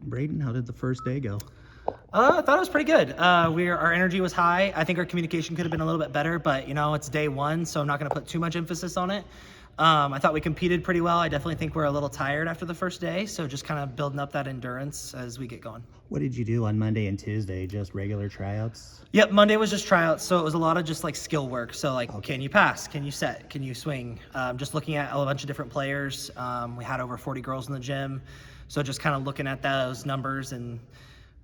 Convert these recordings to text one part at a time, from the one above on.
Braeden, how did the first day go? I thought it was pretty good. Our energy was high. I think our communication could have been a little bit better, but it's day one, so I'm not going to put too much emphasis on it. I thought we competed pretty well. I definitely think we're a little tired after the first day, so just kind of building up that endurance as we get going. What did you do on Monday and Tuesday? Just regular tryouts? Yep, Monday was just tryouts, so it was a lot of just like skill work. So like, Can you pass? Can you set? Can you swing? Just looking at a bunch of different players. We had over 40 girls in the gym, so just kind of looking at those numbers and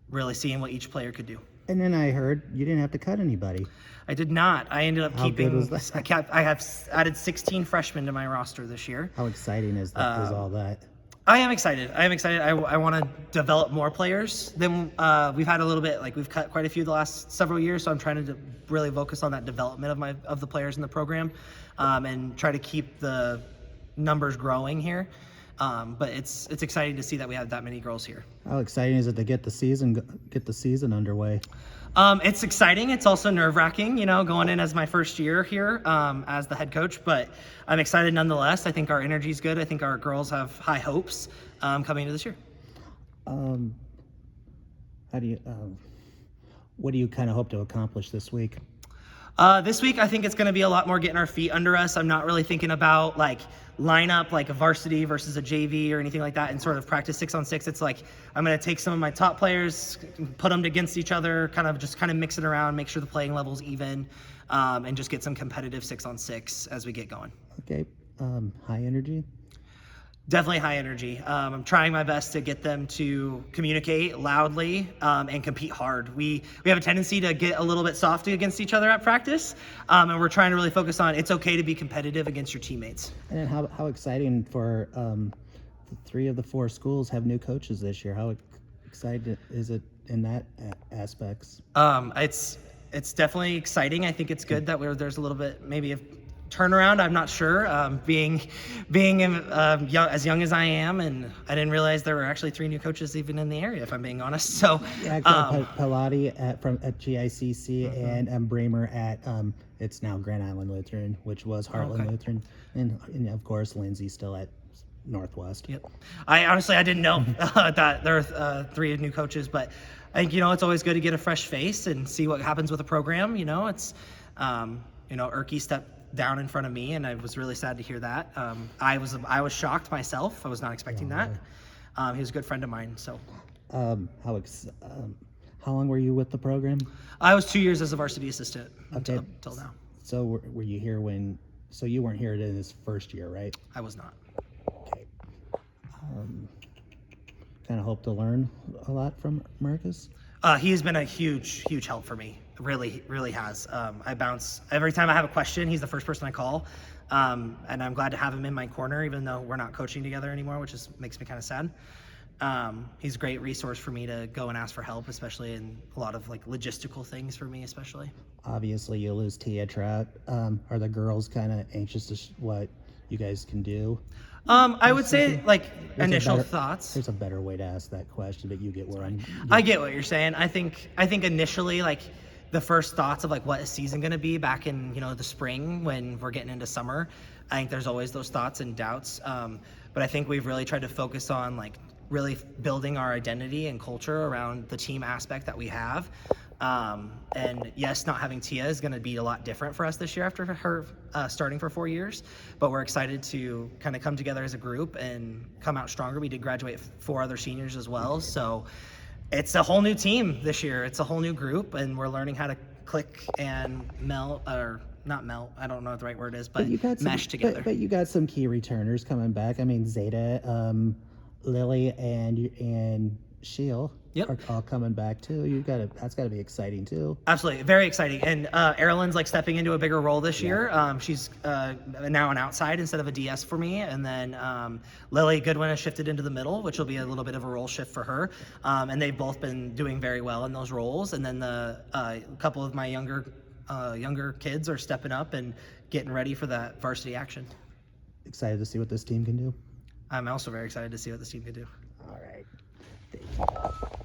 really seeing what each player could do. And then I heard you didn't have to cut anybody. I did not. I ended up How good was that? I have added 16 freshmen to my roster this year. How exciting is that? Is all that? I am excited. I want to develop more players. Then we've had a little bit, like we've cut quite a few the last several years, so I'm trying to really focus on that development of the players in the program, and try to keep the numbers growing here. But it's exciting to see that we have that many girls here. How exciting is it to get the season underway? It's exciting. It's also nerve-wracking, going in as my first year here as the head coach. But I'm excited nonetheless. I think our energy is good. I think our girls have high hopes coming into this year. What do you kind of hope to accomplish this week? This week, I think it's going to be a lot more getting our feet under us. I'm not really thinking about lineup like a varsity versus a JV or anything like that and sort of practice 6-on-6. It's like I'm going to take some of my top players, put them against each other, kind of mix it around, make sure the playing level's even, and just get some competitive 6-on-6 as we get going. Okay. High energy? Definitely high energy. I'm trying my best to get them to communicate loudly and compete hard. We have a tendency to get a little bit soft against each other at practice, and we're trying to really focus on it's okay to be competitive against your teammates. And then how exciting for the 3 of the 4 schools have new coaches this year. How excited is it in that aspects? It's definitely exciting. I think it's good that there's a little bit maybe of turnaround. I'm not sure. Being as young as I am, and I didn't realize there were actually 3 new coaches even in the area, if I'm being honest. So yeah, Pilati at GICC and Bramer at it's now Grand Island Lutheran, which was Heartland Lutheran, and of course Lindsay still at Northwest. Yep. I didn't know that there are 3 new coaches, but I think it's always good to get a fresh face and see what happens with a program. It's Erky stepped down in front of me, and I was really sad to hear that. I was shocked myself. I was not expecting that. He was a good friend of mine. So, how long were you with the program? I was 2 years as a varsity assistant until now. So were you here So you weren't here in his first year, right? I was not. Okay. Kind of hope to learn a lot from Marcus. He's been a huge help for me. Really, really has. I bounce every time I have a question. He's the first person I call, and I'm glad to have him in my corner, even though we're not coaching together anymore, which makes me kind of sad. He's a great resource for me to go and ask for help, especially in a lot of logistical things for me, especially. Obviously, you lose Tia Trout. Are the girls kind of anxious to what you guys can do? I would say initial thoughts. There's a better way to ask that question, but you get where I'm. I get what you're saying. I think initially the first thoughts of what is season going to be back in the spring when we're getting into summer. I think there's always those thoughts and doubts, but I think we've really tried to focus on really building our identity and culture around the team aspect that we have. And yes, not having Tia is going to be a lot different for us this year after her starting for 4 years, but we're excited to kind of come together as a group and come out stronger. We did graduate 4 other seniors as well, so it's a whole new team this year. It's a whole new group, and we're learning how to click and melt, or not melt, I don't know what the right word is, but mesh together. But you got some key returners coming back. I mean, Zeta, Lily, and Sheil are all coming back too. That's got to be exciting too. Absolutely, very exciting. And Erilyn's stepping into a bigger role this year. She's now an outside instead of a DS for me. And then Lily Goodwin has shifted into the middle, which will be a little bit of a role shift for her. And they've both been doing very well in those roles. And then the couple of my younger kids are stepping up and getting ready for that varsity action. Excited to see what this team can do. I'm also very excited to see what this team can do. All right. Thank you.